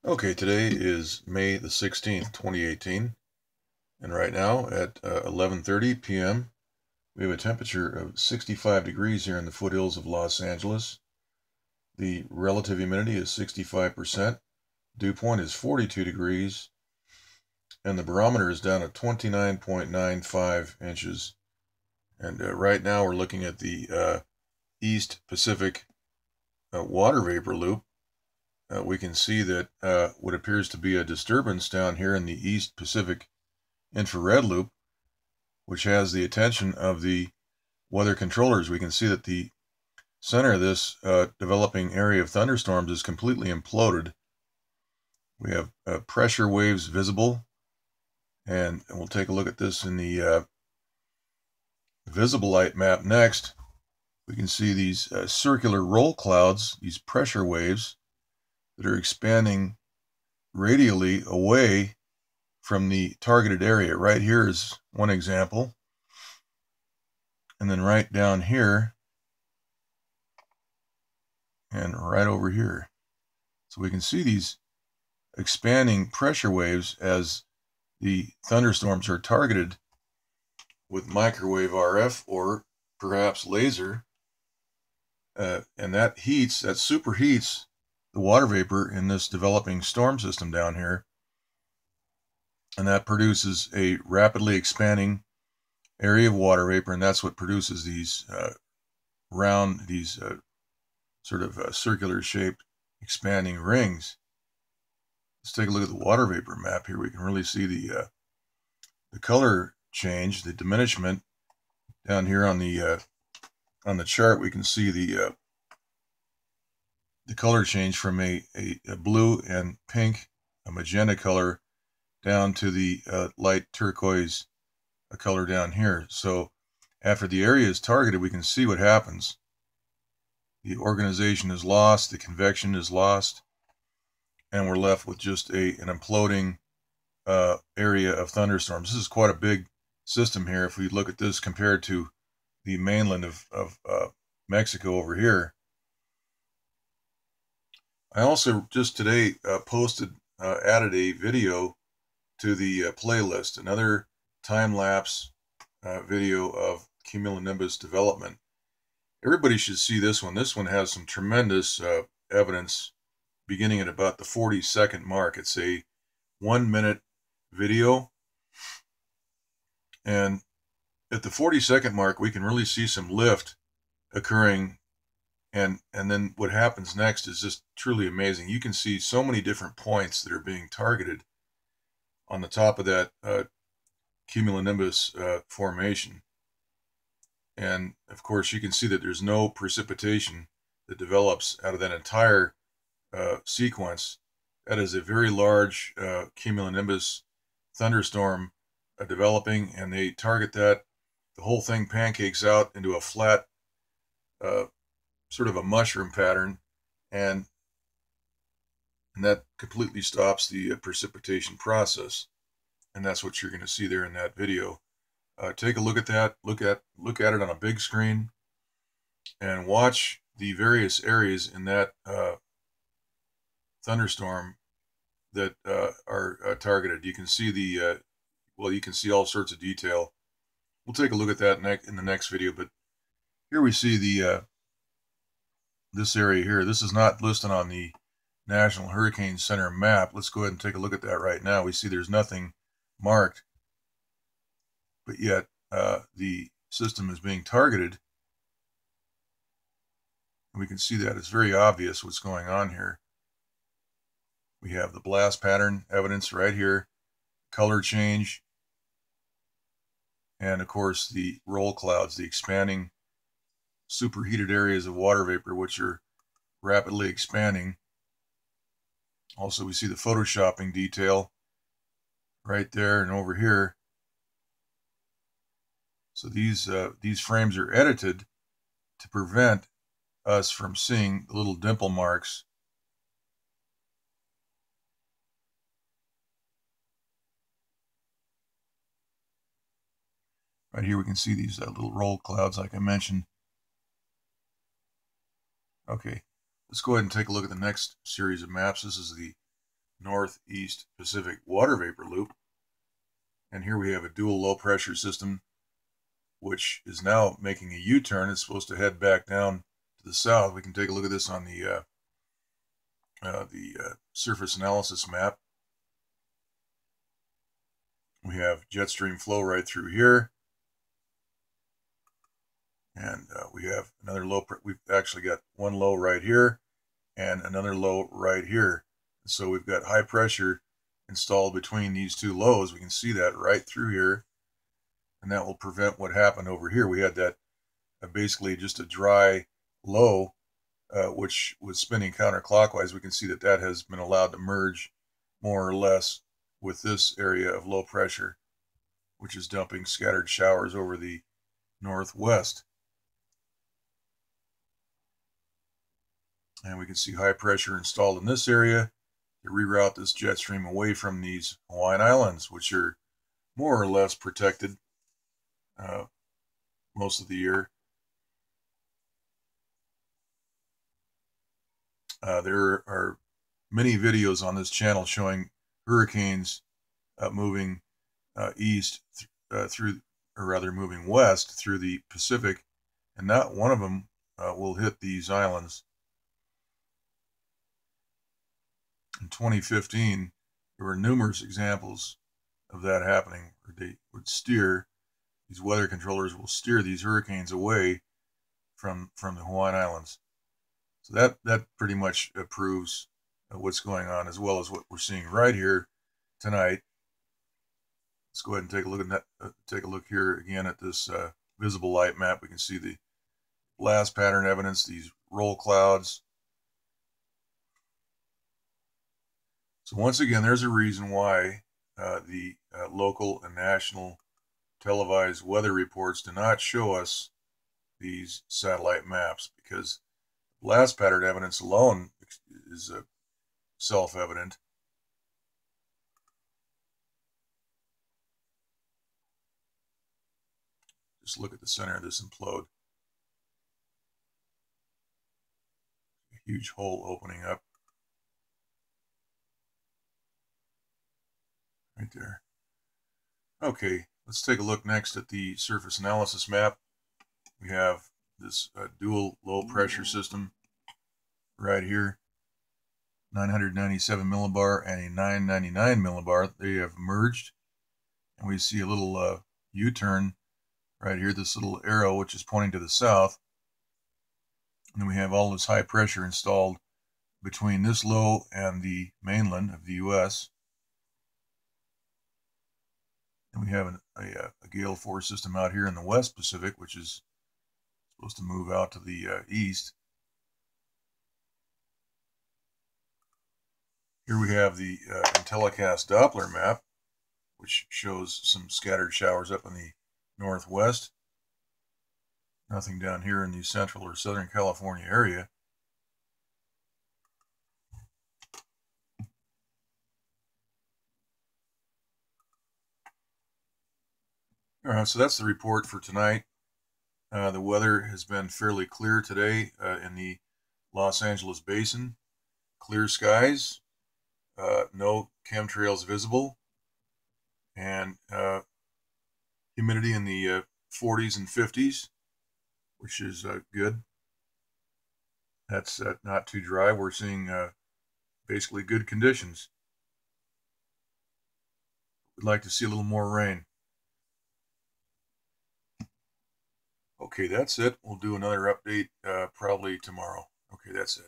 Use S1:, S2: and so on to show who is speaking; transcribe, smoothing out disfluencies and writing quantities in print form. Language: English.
S1: Okay, today is May the 16th, 2018, and right now at 11:30 p.m. we have a temperature of 65 degrees here in the foothills of Los Angeles. The relative humidity is 65%, dew point is 42 degrees, and the barometer is down at 29.95 inches. And right now we're looking at the East Pacific water vapor loop. We can see that what appears to be a disturbance down here in the East Pacific infrared loop, which has the attention of the weather controllers. We can see that the center of this developing area of thunderstorms is completely imploded. We have pressure waves visible, and we'll take a look at this in the visible light map next. We can see these circular roll clouds, these pressure waves that are expanding radially away from the targeted area. Right here is one example. And then right down here and right over here. So we can see these expanding pressure waves as the thunderstorms are targeted with microwave RF or perhaps laser. And that superheats the water vapor in this developing storm system down here. And that produces a rapidly expanding area of water vapor, and that's what produces these sort of circular shaped expanding rings. Let's take a look at the water vapor map here. We can really see the color change, the diminishment. Down here on the chart, we can see the color change from a blue and pink, a magenta color, down to the light turquoise color down here. So after the area is targeted, we can see what happens. The organization is lost, the convection is lost, and we're left with just an imploding area of thunderstorms. This is quite a big system here. If we look at this compared to the mainland of Mexico over here. I also just today added a video to the playlist, another time-lapse video of cumulonimbus development. Everybody should see this one. This one has some tremendous evidence beginning at about the 40-second mark. It's a 1-minute video, and at the 40-second mark we can really see some lift occurring, and then what happens next is just truly amazing. You can see so many different points that are being targeted on the top of that cumulonimbus formation. And of course you can see that there's no precipitation that develops out of that entire sequence. That is a very large cumulonimbus thunderstorm developing, and they target that. The whole thing pancakes out into a flat sort of a mushroom pattern, and that completely stops the precipitation process. And that's what you're going to see there in that video. Take a look at that. Look at it on a big screen, and watch the various areas in that thunderstorm that are targeted. You can see you can see all sorts of detail. We'll take a look at that in the next video. But here we see this area here. This is not listed on the National Hurricane Center map. Let's go ahead and take a look at that right now. We see there's nothing marked, but yet the system is being targeted. And we can see that it's very obvious what's going on here. We have the blast pattern evidence right here, color change, and of course the roll clouds, the expanding superheated areas of water vapor which are rapidly expanding. Also, we see the photoshopping detail right there and over here. So these frames are edited to prevent us from seeing the little dimple marks. Right here we can see these little roll clouds like I mentioned. Okay, let's go ahead and take a look at the next series of maps. This is the northeast Pacific water vapor loop. And here we have a dual low pressure system, which is now making a U-turn. It's supposed to head back down to the south. We can take a look at this on the surface analysis map. We have jet stream flow right through here. And we have another low. We've actually got one low right here and another low right here. So we've got high pressure installed between these two lows. We can see that right through here. And that will prevent what happened over here. We had that basically just a dry low, which was spinning counterclockwise. We can see that that has been allowed to merge more or less with this area of low pressure, which is dumping scattered showers over the northwest. And we can see high pressure installed in this area to reroute this jet stream away from these Hawaiian Islands, which are more or less protected most of the year. There are many videos on this channel showing hurricanes moving east through, or rather moving west through the Pacific, and not one of them will hit these islands. In 2015, there were numerous examples of that happening, where they would steer, these weather controllers will steer these hurricanes away from the Hawaiian Islands. So that pretty much proves what's going on, as well as what we're seeing right here tonight. Let's go ahead and take a look at that. Take a look here again at this visible light map. We can see the blast pattern evidence, these roll clouds. So once again, there's a reason why the local and national televised weather reports do not show us these satellite maps, because blast pattern evidence alone is self-evident. Just look at the center of this implode. A huge hole opening up right there. Okay, let's take a look next at the surface analysis map. We have this dual low pressure system right here, 997 millibar and a 999 millibar. They have merged, and we see a little U-turn right here, this little arrow which is pointing to the south. And then we have all this high pressure installed between this low and the mainland of the U.S. And we have a gale force system out here in the West Pacific, which is supposed to move out to the east. Here we have the IntelliCast Doppler map, which shows some scattered showers up in the northwest. Nothing down here in the central or southern California area. All right, so that's the report for tonight. The weather has been fairly clear today in the Los Angeles basin. Clear skies, no chemtrails visible, and humidity in the 40s and 50s, which is good. That's not too dry. We're seeing basically good conditions. We'd like to see a little more rain. Okay, that's it. We'll do another update probably tomorrow. Okay, that's it.